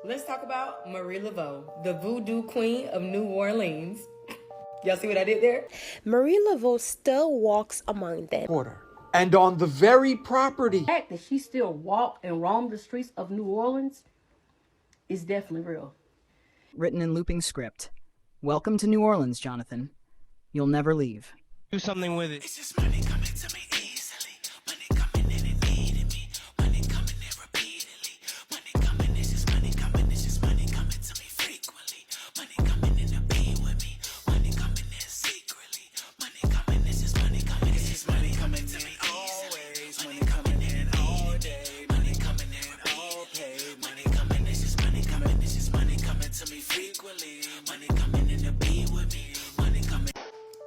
Let's talk about Marie Laveau, the voodoo queen of New Orleans. Y'all see what I did there? Marie Laveau still walks among them. And on the very property. The fact that she still walked and roamed the streets of New Orleans is definitely real. Written in looping script. Welcome to New Orleans, Jonathan. You'll never leave. Do something with it. It's just money coming to me easily. Money coming in and needing me. Money coming in repeatedly. Money coming, it's just money coming. It's just money coming to me frequently. Money coming in to be with me. Money coming in secretly. Money coming, it's just money coming. It's just money coming to me always. Money coming in all day. Money coming in all paid. Money coming, it's just money coming. It's just money coming to me frequently. Money coming in to be with me. Money coming.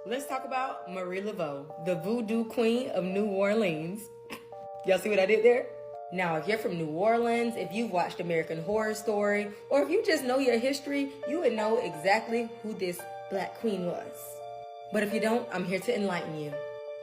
Let's talk about Marie Laveau, the voodoo queen of New Orleans. Y'all see what I did there? Now, if you're from New Orleans, if you've watched American Horror Story, or if you just know your history, you would know exactly who this black queen was. But if you don't, I'm here to enlighten you.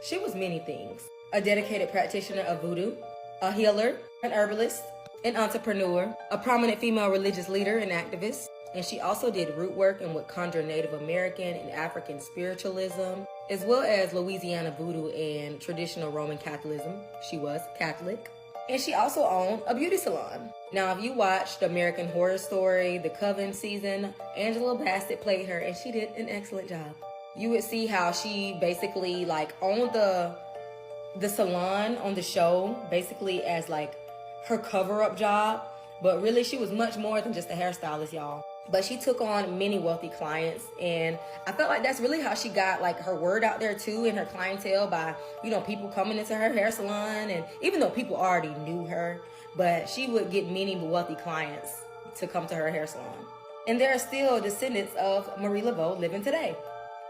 She was many things. A dedicated practitioner of voodoo, a healer, an herbalist, an entrepreneur, a prominent female religious leader and activist, and she also did root work and would conjure Native American and African spiritualism, as well as Louisiana voodoo and traditional Roman Catholicism. She was Catholic. And she also owned a beauty salon. Now, if you watched American Horror Story, the Coven season, Angela Bassett played her, and she did an excellent job. You would see how she basically owned the salon on the show, basically as her cover-up job. But really, she was much more than just a hairstylist, y'all. But she took on many wealthy clients, and I felt like that's really how she got her word out there too, in her clientele, by people coming into her hair salon. And even though people already knew her, but she would get many wealthy clients to come to her hair salon. And there are still descendants of Marie Laveau living today,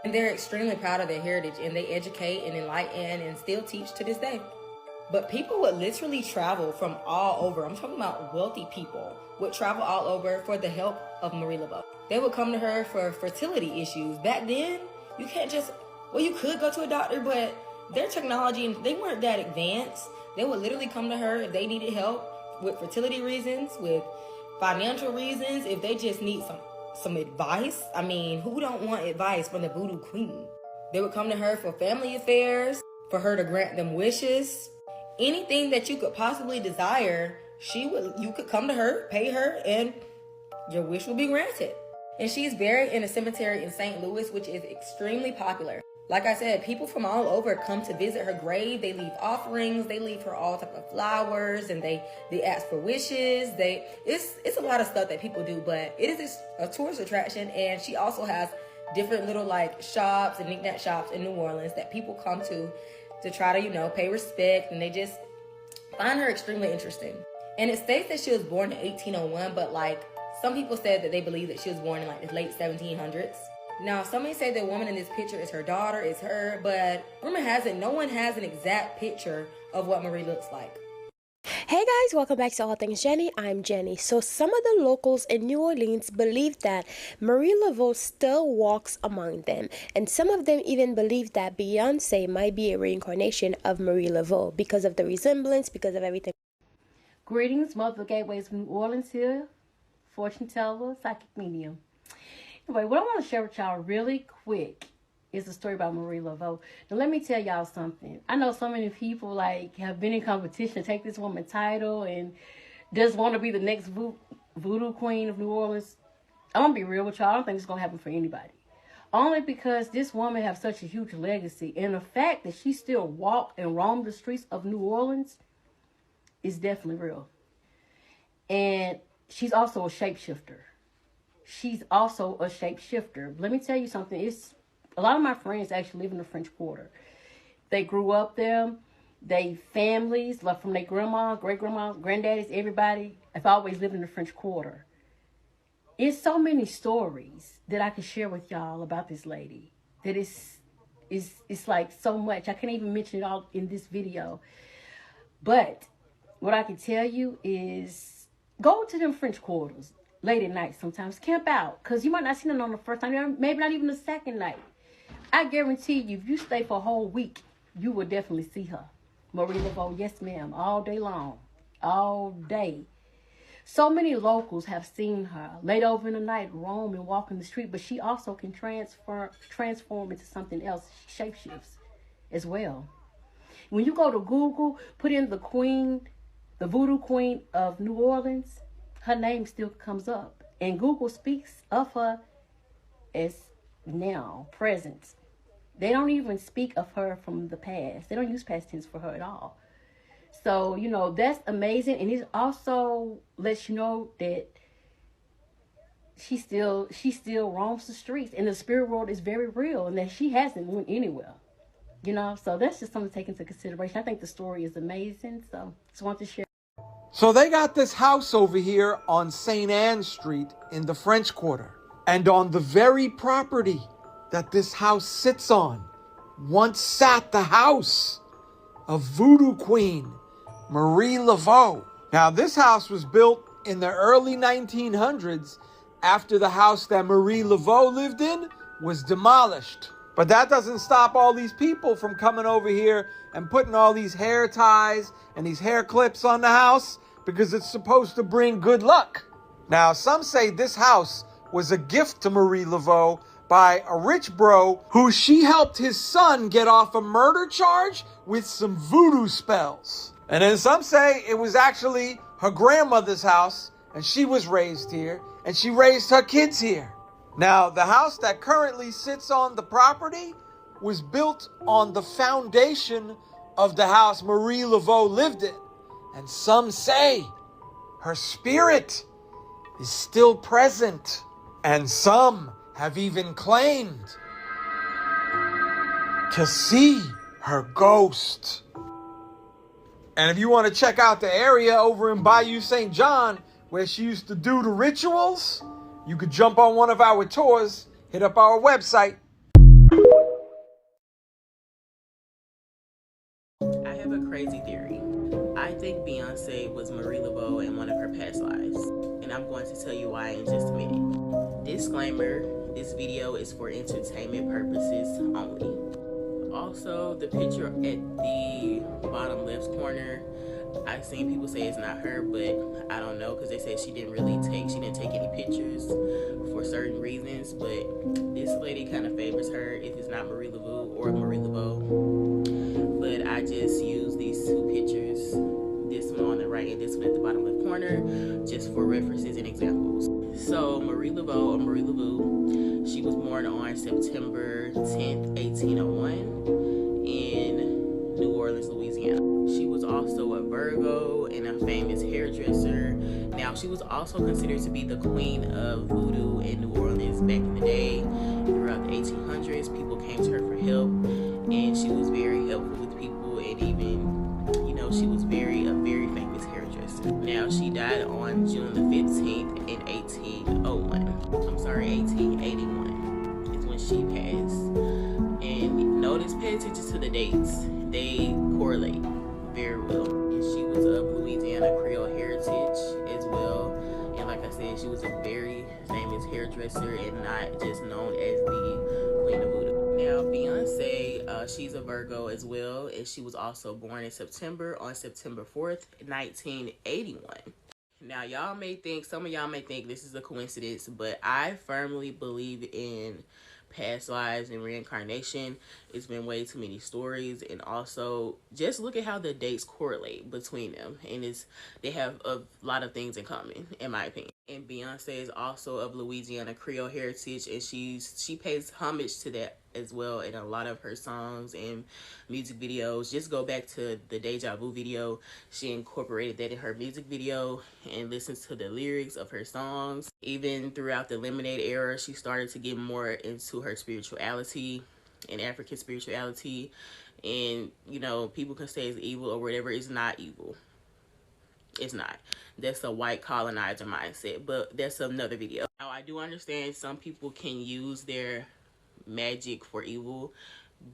and they're extremely proud of their heritage, and they educate and enlighten and still teach to this day. But people would literally travel from all over. I'm talking about wealthy people would travel all over for the help of Marie Laveau. They would come to her for fertility issues. Back then, you could go to a doctor, but their technology, they weren't that advanced. They would literally come to her if they needed help with fertility reasons, with financial reasons, if they just need some advice. I mean, who don't want advice from the voodoo queen? They would come to her for family affairs, for her to grant them wishes. Anything that you could possibly desire, you could come to her, pay her, and your wish will be granted. And she's buried in a cemetery in St. Louis, which is extremely popular. Like I said, people from all over come to visit her grave. They leave offerings, they leave her all type of flowers, and they ask for wishes. It's a lot of stuff that people do, but it is a tourist attraction. And she also has different little shops and knick-knack shops in New Orleans that people come to try to, pay respect, and they just find her extremely interesting. And it states that she was born in 1801, but some people said that they believe that she was born in the late 1700s. Now, some may say the woman in this picture is her daughter, is her, but rumor has it no one has an exact picture of what Marie looks like. Hey guys, welcome back to All Things Jenny. I'm Jenny. So some of the locals in New Orleans believe that Marie Laveau still walks among them, and some of them even believe that Beyonce might be a reincarnation of Marie Laveau because of the resemblance, because of everything. Greetings, multiple gateways from New Orleans here, fortune teller, psychic medium. Anyway, what I want to share with y'all really quick is a story about Marie Laveau. Now, let me tell y'all something. I know so many people have been in competition to take this woman title and just want to be the next voodoo queen of New Orleans. I'm going to be real with y'all. I don't think it's going to happen for anybody. Only because this woman has such a huge legacy. And the fact that she still walked and roamed the streets of New Orleans is definitely real. And she's also a shapeshifter. Let me tell you something. A lot of my friends actually live in the French Quarter. They grew up there. They families, from their grandma, great-grandma, granddaddies, everybody, have always lived in the French Quarter. It's so many stories that I can share with y'all about this lady. That it's so much. I can't even mention it all in this video. But what I can tell you is go to them French Quarters late at night sometimes. Camp out. Because you might not see them on the first time. Maybe not even the second night. I guarantee you, if you stay for a whole week, you will definitely see her. Marie Laveau, yes ma'am, all day long. All day. So many locals have seen her laid over in the night, roam and walk in the street, but she also can transform into something else. She shapeshifts as well. When you go to Google, put in the queen, the voodoo queen of New Orleans, her name still comes up. And Google speaks of her as now, present. They don't even speak of her from the past. They don't use past tense for her at all. So, you know, that's amazing. And it also lets you know that she still roams the streets, and the spirit world is very real, and that she hasn't went anywhere. You know, so that's just something to take into consideration. I think the story is amazing. So just want to share. So they got this house over here on St. Anne Street in the French Quarter. And on the very property that this house sits on, once sat the house of Voodoo Queen Marie Laveau. Now, this house was built in the early 1900s after the house that Marie Laveau lived in was demolished. But that doesn't stop all these people from coming over here and putting all these hair ties and these hair clips on the house because it's supposed to bring good luck. Now, some say this house was a gift to Marie Laveau by a rich bro who she helped his son get off a murder charge with some voodoo spells. And then some say it was actually her grandmother's house and she was raised here and she raised her kids here. Now, the house that currently sits on the property was built on the foundation of the house Marie Laveau lived in. And some say her spirit is still present. And some have even claimed to see her ghost. And if you want to check out the area over in Bayou St. John where she used to do the rituals, you could jump on one of our tours, hit up our website. I have a crazy theory. I think Beyonce was Marie Laveau in one of her past lives, and I'm going to tell you why in just a minute. Disclaimer, this video is for entertainment purposes only. Also, the picture at the bottom left corner, I've seen people say it's not her, but I don't know, because they said she didn't take any pictures for certain reasons, but this lady kind of favors her if it's not Marie Laveau or Marie Laveau. But I just use these two pictures, this one on the right and this one at the bottom left corner, just for references and examples. So Marie Laveau, or Marie Laveau, she was born on September 10th, 1801 in New Orleans, Louisiana. She was also a Virgo and a famous hairdresser. Now, she was also considered to be the queen of voodoo in New Orleans back in the day. Throughout the 1800s, people came to her for help, and she was very helpful with people, and even, you know, she was a very famous hairdresser. Now, she died on June the 15th in 1881 is when she passed. And notice, pay attention to the dates. They correlate very well. And she was of Louisiana Creole heritage as well. And like I said, she was a very famous hairdresser and not just known as the Queen of Voodoo. Now, Beyonce, she's a Virgo as well, and she was also born in September, on September 4th, 1981. Now, some of y'all may think this is a coincidence, but I firmly believe in past lives and reincarnation. It's been way too many stories, and also just look at how the dates correlate between them, and they have a lot of things in common, in my opinion. And Beyonce is also of Louisiana Creole heritage, and she pays homage to that as well in a lot of her songs and music videos. Just go back to the Deja Vu video. She incorporated that in her music video and listens to the lyrics of her songs. Even throughout the Lemonade era, she started to get more into her spirituality and African spirituality. And, you know, people can say it's evil or whatever. It's not evil. It's not. That's a white colonizer mindset, but that's another video. Now, I do understand some people can use their magic for evil,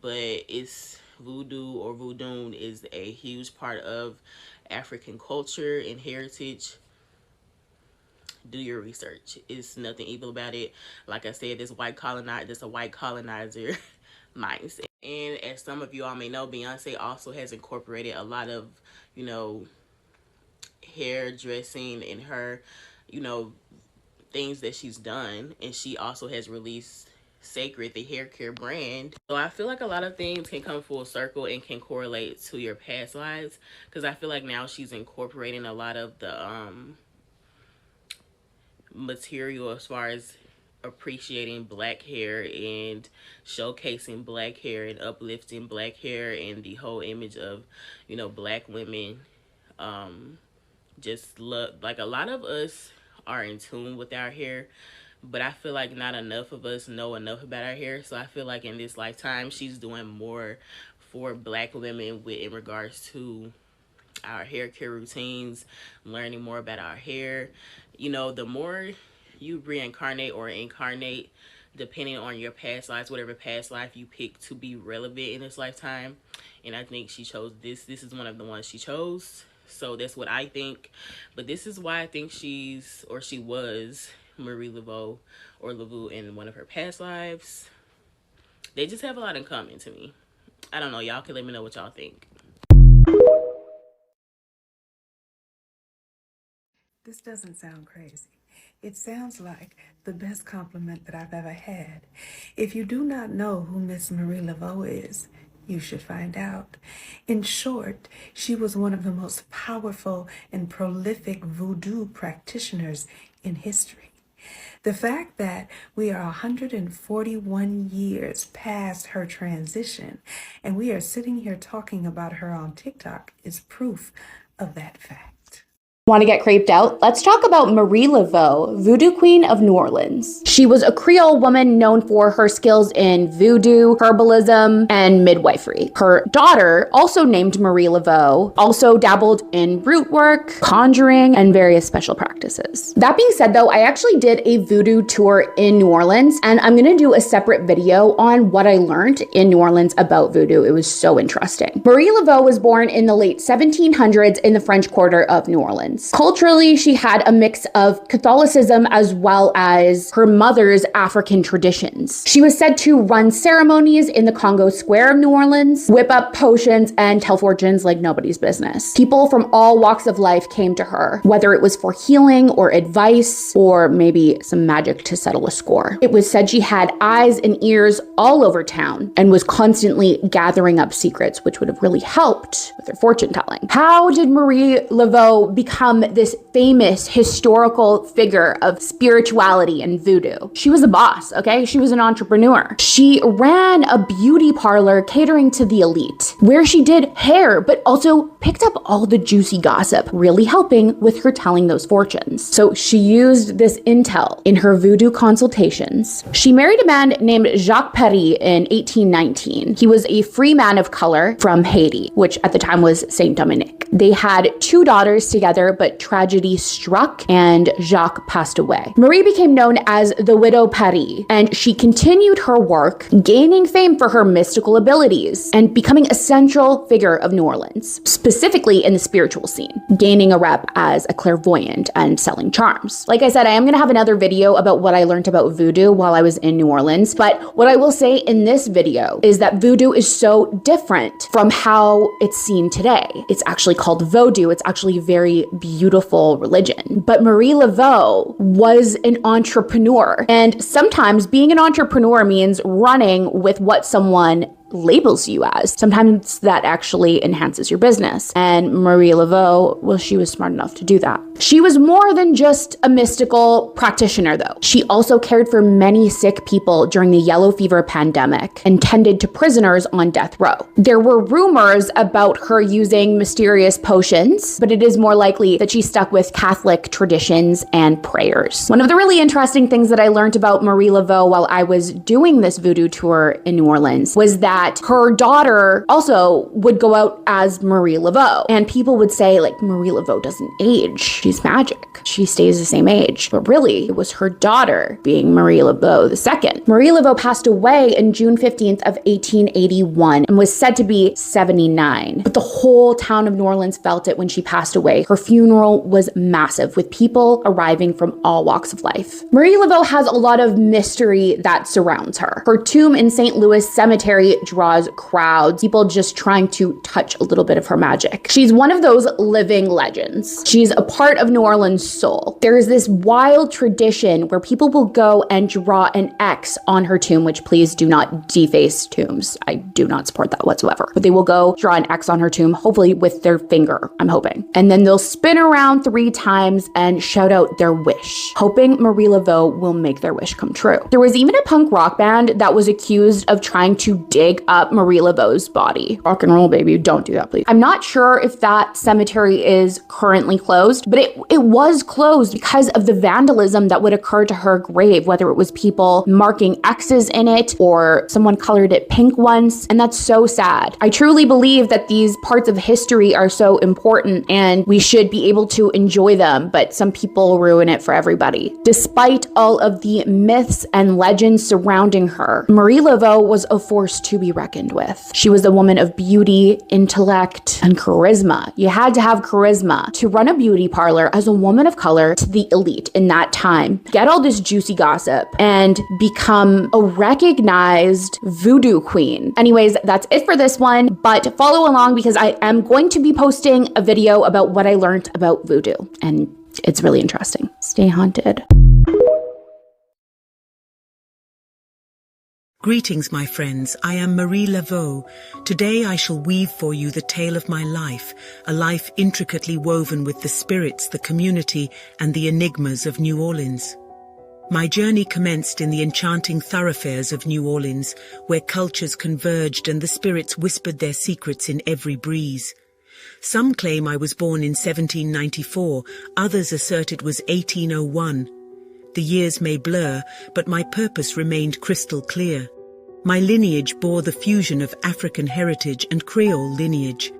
but it's voodoo or voodoo is a huge part of African culture and heritage. Do your research. It's nothing evil about it. Like I said, this a white colonizer mindset. And as some of you all may know, Beyonce also has incorporated a lot of, you know, hairdressing and her, you know, things that she's done. And she also has released Sacred, the hair care brand. So I feel like a lot of things can come full circle and can correlate to your past lives, because I feel like now she's incorporating a lot of the material as far as appreciating black hair and showcasing black hair and uplifting black hair and the whole image of, you know, black women. Just look like a lot of us are in tune with our hair, but I feel like not enough of us know enough about our hair. So I feel like in this lifetime she's doing more for black women in regards to our hair care routines, learning more about our hair. You know, the more you reincarnate or incarnate, depending on your past lives, whatever past life you pick to be relevant in this lifetime. And I think she chose this. This is one of the ones she chose. So that's what I think. But this is why I think she was Marie Laveau or Laveau in one of her past lives. They just have a lot in common to me. I don't know. Y'all can let me know what y'all think. This doesn't sound crazy. It sounds like the best compliment that I've ever had. If you do not know who Miss Marie Laveau is, you should find out. In short, she was one of the most powerful and prolific voodoo practitioners in history. The fact that we are 141 years past her transition and we are sitting here talking about her on TikTok is proof of that fact. Want to get creeped out? Let's talk about Marie Laveau, Voodoo Queen of New Orleans. She was a Creole woman known for her skills in voodoo, herbalism, and midwifery. Her daughter, also named Marie Laveau, also dabbled in root work, conjuring, and various special practices. That being said though, I actually did a voodoo tour in New Orleans, and I'm gonna do a separate video on what I learned in New Orleans about voodoo. It was so interesting. Marie Laveau was born in the late 1700s in the French Quarter of New Orleans. Culturally, she had a mix of Catholicism as well as her mother's African traditions. She was said to run ceremonies in the Congo Square of New Orleans, whip up potions, and tell fortunes like nobody's business. People from all walks of life came to her, whether it was for healing or advice, or maybe some magic to settle a score. It was said she had eyes and ears all over town and was constantly gathering up secrets, which would have really helped with her fortune telling. How did Marie Laveau become this famous historical figure of spirituality and voodoo? She was a boss, okay? She was an entrepreneur. She ran a beauty parlor catering to the elite, where she did hair, but also picked up all the juicy gossip, really helping with her telling those fortunes. So she used this intel in her voodoo consultations. She married a man named Jacques Perry in 1819. He was a free man of color from Haiti, which at the time was Saint Dominique. They had 2 daughters together, but tragedy struck and Jacques passed away. Marie became known as the Widow Perry, and she continued her work, gaining fame for her mystical abilities and becoming a central figure of New Orleans, specifically in the spiritual scene, gaining a rep as a clairvoyant and selling charms. Like I said, I am going to have another video about what I learned about voodoo while I was in New Orleans, but what I will say in this video is that voodoo is so different from how it's seen today. It's actually called Voodoo. It's actually very beautiful religion. But Marie Laveau was an entrepreneur. And sometimes being an entrepreneur means running with what someone labels you as. Sometimes that actually enhances your business. And Marie Laveau, well, she was smart enough to do that. She was more than just a mystical practitioner, though. She also cared for many sick people during the yellow fever pandemic and tended to prisoners on death row. There were rumors about her using mysterious potions, but it is more likely that she stuck with Catholic traditions and prayers. One of the really interesting things that I learned about Marie Laveau while I was doing this voodoo tour in New Orleans was that her daughter also would go out as Marie Laveau. And people would say, like, Marie Laveau doesn't age. She's magic. She stays the same age. But really, it was her daughter being Marie Laveau II. Marie Laveau passed away in June 15th of 1881 and was said to be 79. But the whole town of New Orleans felt it when she passed away. Her funeral was massive, with people arriving from all walks of life. Marie Laveau has a lot of mystery that surrounds her. Her tomb in St. Louis Cemetery draws crowds, people just trying to touch a little bit of her magic. She's one of those living legends. She's a part of New Orleans' soul. There is this wild tradition where people will go and draw an X on her tomb, which please do not deface tombs. I do not support that whatsoever. But they will go draw an X on her tomb, hopefully with their finger, I'm hoping. And then they'll spin around 3 times and shout out their wish, hoping Marie Laveau will make their wish come true. There was even a punk rock band that was accused of trying to dig up Marie Laveau's body. Rock and roll, baby, don't do that, please. I'm not sure if that cemetery is currently closed, but it was closed because of the vandalism that would occur to her grave, whether it was people marking X's in it or someone colored it pink once, and that's so sad. I truly believe that these parts of history are so important and we should be able to enjoy them, but some people ruin it for everybody. Despite all of the myths and legends surrounding her, Marie Laveau was a force to be reckoned with. She was a woman of beauty, intellect, and charisma. You had to have charisma to run a beauty parlor as a woman of color to the elite in that time, get all this juicy gossip, and become a recognized voodoo queen. Anyways, that's it for this one, but follow along because I am going to be posting a video about what I learned about voodoo, and it's really interesting. Stay haunted. Greetings, my friends. I am Marie Laveau. Today I shall weave for you the tale of my life, a life intricately woven with the spirits, the community, and the enigmas of New Orleans. My journey commenced in the enchanting thoroughfares of New Orleans, where cultures converged and the spirits whispered their secrets in every breeze. Some claim I was born in 1794, others assert it was 1801. The years may blur, but my purpose remained crystal clear. My lineage bore the fusion of African heritage and Creole lineage.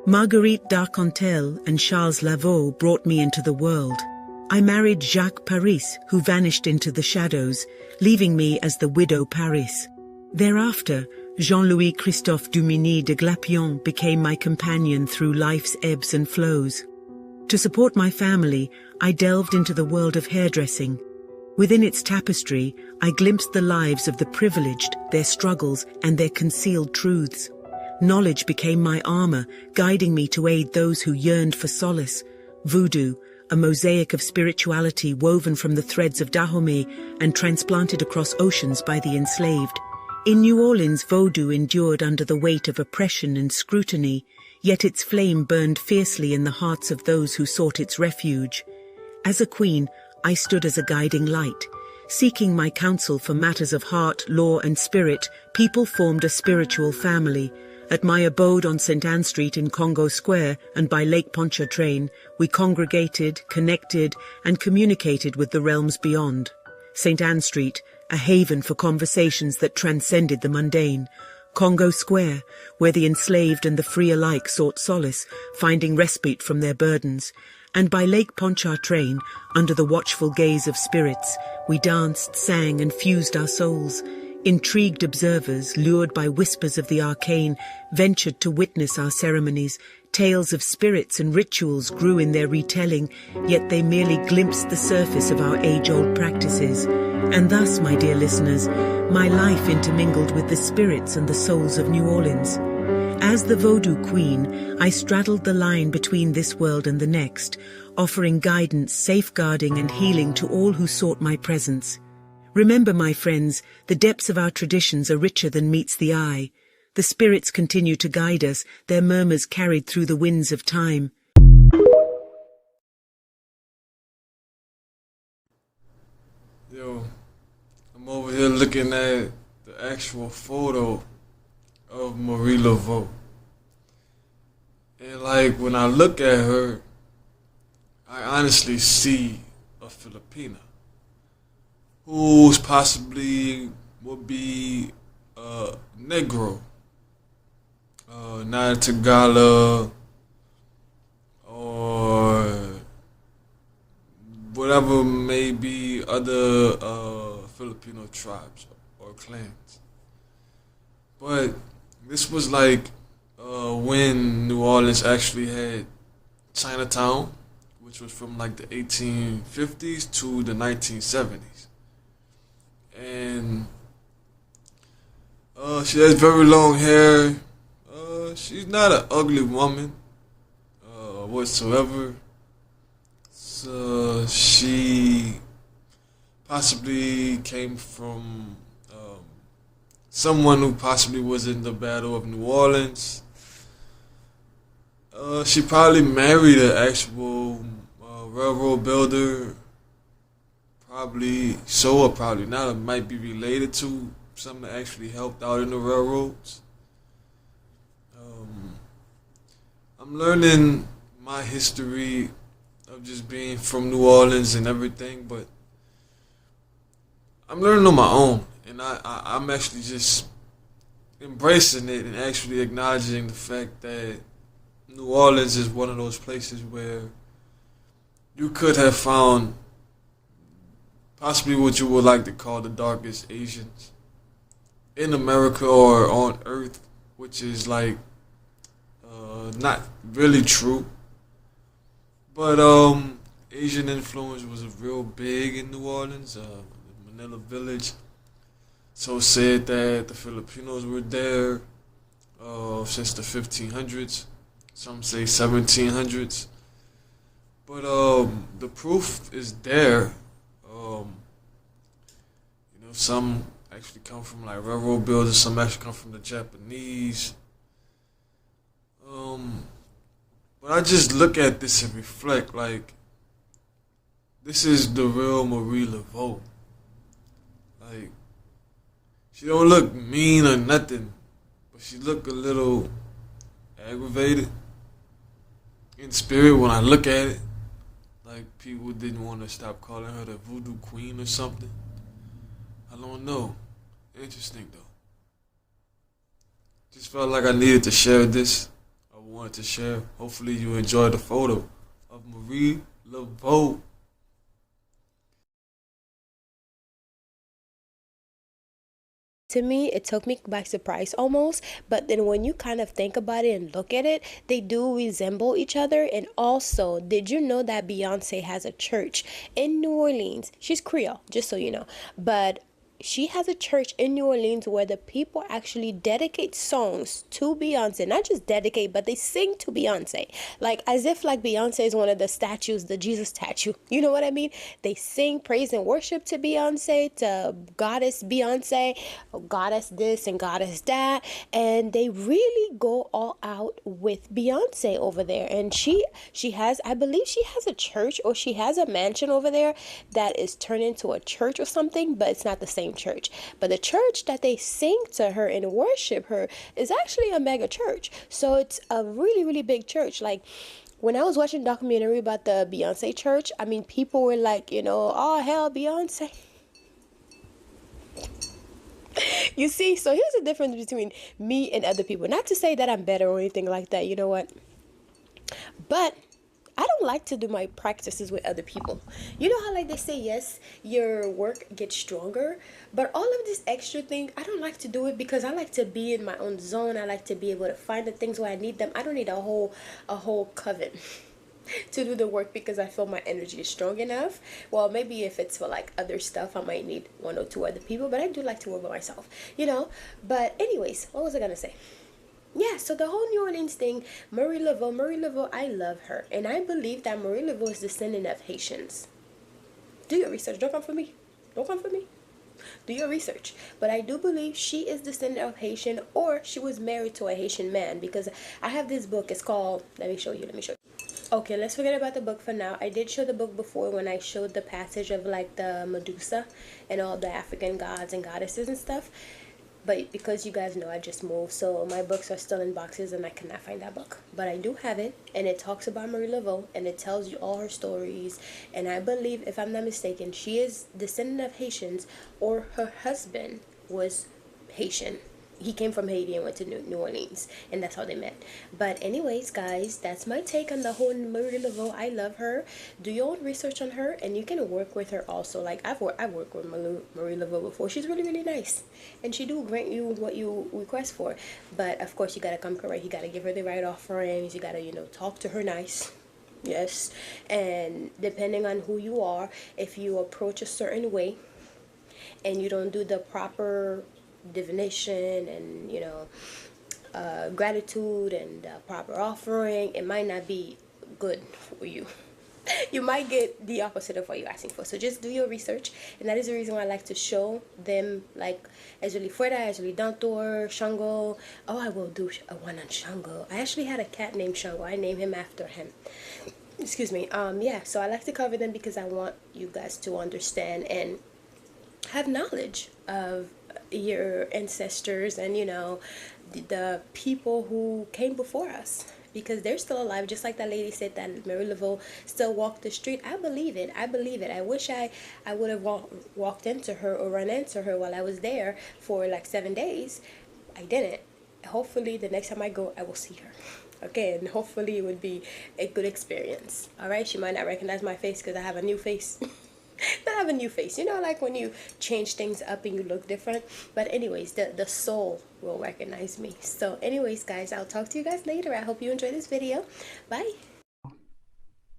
Marguerite d'Arcantel and Charles Laveau brought me into the world. I married Jacques Paris, who vanished into the shadows, leaving me as the widow Paris. Thereafter, Jean-Louis Christophe Duminy de Glapion became my companion through life's ebbs and flows. To support my family, I delved into the world of hairdressing. Within its tapestry, I glimpsed the lives of the privileged, their struggles, and their concealed truths. Knowledge became my armor, guiding me to aid those who yearned for solace. Voodoo, a mosaic of spirituality woven from the threads of Dahomey and transplanted across oceans by the enslaved. In New Orleans, Voodoo endured under the weight of oppression and scrutiny, yet its flame burned fiercely in the hearts of those who sought its refuge. As a queen, I stood as a guiding light. Seeking my counsel for matters of heart, law, and spirit, people formed a spiritual family. At my abode on St. Anne Street in Congo Square and by Lake Pontchartrain, we congregated, connected, and communicated with the realms beyond. St. Anne Street, a haven for conversations that transcended the mundane. Congo Square, where the enslaved and the free alike sought solace, finding respite from their burdens. And by Lake Pontchartrain, under the watchful gaze of spirits, we danced, sang, and fused our souls. Intrigued observers, lured by whispers of the arcane, ventured to witness our ceremonies. Tales of spirits and rituals grew in their retelling, yet they merely glimpsed the surface of our age-old practices. And thus, my dear listeners, my life intermingled with the spirits and the souls of New Orleans. As the Voodoo Queen, I straddled the line between this world and the next, offering guidance, safeguarding, and healing to all who sought my presence. Remember, my friends, the depths of our traditions are richer than meets the eye. The spirits continue to guide us, their murmurs carried through the winds of time. Yo, I'm over here looking at the actual photo of Marie Laveau. And like when I look at her, I honestly see a Filipina who's possibly would be a Negro, not a Tagala, or whatever may be other Filipino tribes or clans. But this was like when New Orleans actually had Chinatown, which was from like the 1850s to the 1970s. And She has very long hair. She's not an ugly woman whatsoever. So she possibly came from someone who possibly was in the Battle of New Orleans. She probably married an actual railroad builder. Probably so, or probably not. It might be related to something that actually helped out in the railroads. I'm learning my history of just being from New Orleans and everything, but I'm learning on my own, and I'm actually just embracing it and actually acknowledging the fact that New Orleans is one of those places where you could have found possibly what you would like to call the darkest Asians in America or on Earth, which is like not really true. But Asian influence was real big in New Orleans, Manila Village. So said that the Filipinos were there since the 1500s. Some say 1700s. But the proof is there. Some actually come from like railroad builders. Some actually come from the Japanese. But I just look at this and reflect like this is the real Marie Laveau. Like she don't look mean or nothing, but she look a little aggravated in spirit when I look at it. Like people didn't want to stop calling her the Voodoo Queen or something. I don't know. Interesting though. Just felt like I needed to share this. I wanted to share. Hopefully you enjoyed the photo of Marie Laveau. To me, it took me by surprise almost, but then when you kind of think about it and look at it, they do resemble each other. And also, did you know that Beyonce has a church in New Orleans? She's Creole, just so you know, but she has a church in New Orleans where the people actually dedicate songs to Beyonce. Not just dedicate, but they sing to Beyonce. Like as if like Beyonce is one of the statues, the Jesus statue. You know what I mean? They sing praise and worship to Beyonce, to goddess Beyonce, goddess this and goddess that. And they really go all out with Beyonce over there. And she has, I believe she has a church or she has a mansion over there that is turned into a church or something, but it's not the same church. But the church that they sing to her and worship her is actually a mega church. So it's a really, really big church. Like when I was watching a documentary about the Beyonce church, I mean, people were like, oh, hell, Beyonce. You see, so here's the difference between me and other people. Not to say that I'm better or anything like that, you know what? But I don't like to do my practices with other people. You know how like they say, yes, your work gets stronger, but all of this extra thing, I don't like to do it because I like to be in my own zone. I like to be able to find the things where I need them. I don't need a whole coven to do the work because I feel my energy is strong enough. Well, maybe if it's for like other stuff, I might need one or two other people, but I do like to work by myself, But anyways, what was I gonna say? Yeah, so the whole New Orleans thing, Marie Laveau, I love her. And I believe that Marie Laveau is descendant of Haitians. Do your research. Don't come for me. Do your research. But I do believe she is descendant of Haitian, or she was married to a Haitian man. Because I have this book. It's called, let me show you. Okay, let's forget about the book for now. I did show the book before when I showed the passage of like the Medusa and all the African gods and goddesses and stuff. But because you guys know I just moved, so my books are still in boxes and I cannot find that book. But I do have it, and it talks about Marie Laveau, and it tells you all her stories. And I believe, if I'm not mistaken, she is descendant of Haitians, or her husband was Haitian. He came from Haiti and went to New Orleans, and that's how they met. But anyways, guys, that's my take on the whole Marie Laveau. I love her. Do your own research on her, and you can work with her also. Like I've worked with Marie Laveau before. She's really, really nice, and she do grant you what you request for. But of course, you gotta come correct. You gotta give her the right offerings. You gotta talk to her nice. Yes, and depending on who you are, if you approach a certain way, and you don't do the proper divination and, gratitude and proper offering, it might not be good for you. You might get the opposite of what you're asking for. So just do your research, and that is the reason why I like to show them, like, Ezuli Fuera, Ezuli Dantor, Shango. Oh, I will do a one on Shango. I actually had a cat named Shango. I named him after him. Excuse me. Yeah, so I like to cover them because I want you guys to understand and have knowledge of your ancestors and, the people who came before us, because they're still alive. Just like that lady said that Marie Laveau still walked the street. I believe it. I believe it. I wish I would have walked into her or run into her while I was there for like 7 days. I didn't. Hopefully the next time I go, I will see her. Okay, and hopefully it would be a good experience. All right, she might not recognize my face because I have a new face. Not have a new face, like when you change things up and you look different. But anyways, the soul will recognize me. So anyways, guys, I'll talk to you guys later. I hope you enjoyed this video. Bye.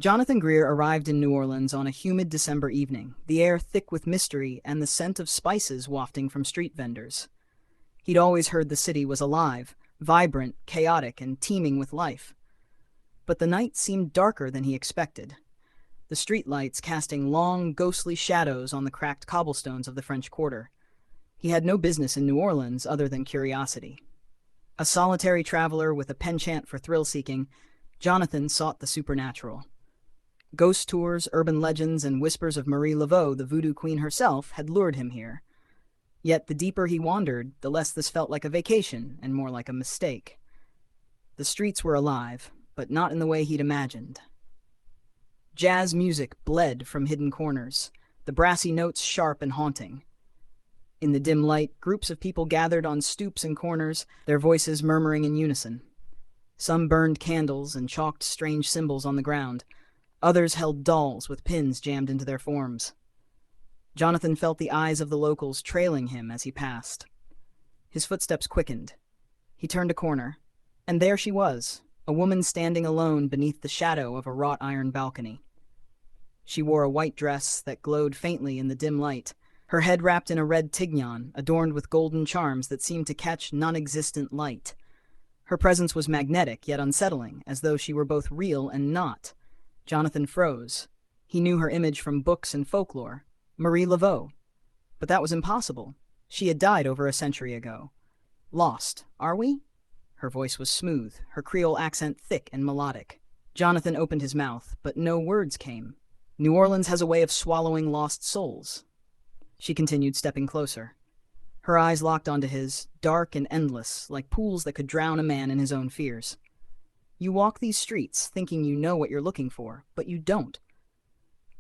Jonathan Greer arrived in New Orleans on a humid December evening, the air thick with mystery and the scent of spices wafting from street vendors. He'd always heard the city was alive, vibrant, chaotic, and teeming with life. But the night seemed darker than he expected, the streetlights casting long, ghostly shadows on the cracked cobblestones of the French Quarter. He had no business in New Orleans other than curiosity. A solitary traveler with a penchant for thrill-seeking, Jonathan sought the supernatural. Ghost tours, urban legends, and whispers of Marie Laveau, the Voodoo Queen herself, had lured him here. Yet the deeper he wandered, the less this felt like a vacation and more like a mistake. The streets were alive, but not in the way he'd imagined. Jazz music bled from hidden corners, the brassy notes sharp and haunting. In the dim light, groups of people gathered on stoops and corners, their voices murmuring in unison. Some burned candles and chalked strange symbols on the ground. Others held dolls with pins jammed into their forms. Jonathan felt the eyes of the locals trailing him as he passed. His footsteps quickened. He turned a corner, and there she was, a woman standing alone beneath the shadow of a wrought iron balcony. She wore a white dress that glowed faintly in the dim light, her head wrapped in a red tignon adorned with golden charms that seemed to catch non-existent light. Her presence was magnetic yet unsettling, as though she were both real and not. Jonathan froze. He knew her image from books and folklore, Marie Laveau. But that was impossible. She had died over a century ago. Lost, are we? Her voice was smooth, her Creole accent thick and melodic. Jonathan opened his mouth, but no words came. New Orleans has a way of swallowing lost souls. She continued, stepping closer. Her eyes locked onto his, dark and endless, like pools that could drown a man in his own fears. You walk these streets thinking you know what you're looking for, but you don't.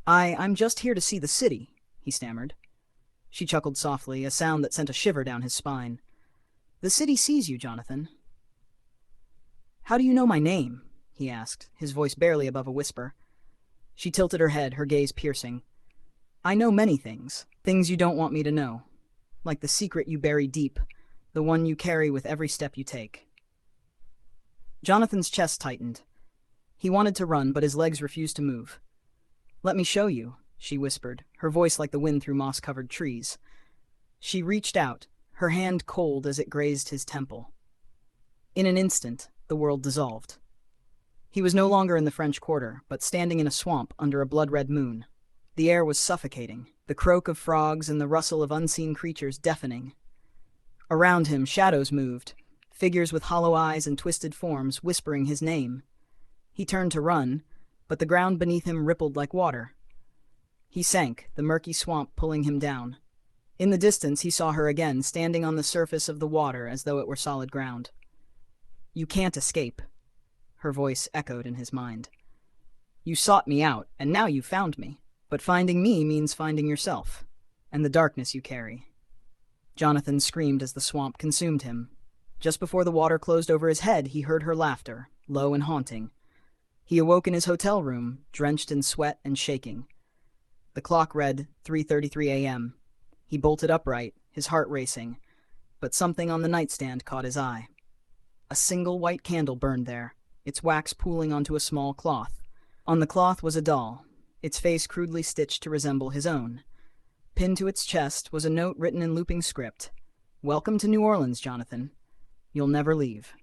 I'm just here to see the city, he stammered. She chuckled softly, a sound that sent a shiver down his spine. The city sees you, Jonathan. How do you know my name? He asked, his voice barely above a whisper. She tilted her head, her gaze piercing. I know many things, things you don't want me to know. Like the secret you bury deep, the one you carry with every step you take. Jonathan's chest tightened. He wanted to run, but his legs refused to move. Let me show you, she whispered, her voice like the wind through moss-covered trees. She reached out, her hand cold as it grazed his temple. In an instant, the world dissolved. He was no longer in the French Quarter, but standing in a swamp under a blood-red moon. The air was suffocating, the croak of frogs and the rustle of unseen creatures deafening. Around him, shadows moved, figures with hollow eyes and twisted forms whispering his name. He turned to run, but the ground beneath him rippled like water. He sank, the murky swamp pulling him down. In the distance, he saw her again, standing on the surface of the water as though it were solid ground. You can't escape, her voice echoed in his mind. You sought me out, and now you found me. But finding me means finding yourself, and the darkness you carry. Jonathan screamed as the swamp consumed him. Just before the water closed over his head, he heard her laughter, low and haunting. He awoke in his hotel room, drenched in sweat and shaking. The clock read 3:33 a.m. He bolted upright, his heart racing, but something on the nightstand caught his eye. A single white candle burned there, its wax pooling onto a small cloth. On the cloth was a doll, its face crudely stitched to resemble his own. Pinned to its chest was a note written in looping script. Welcome to New Orleans, Jonathan. You'll never leave.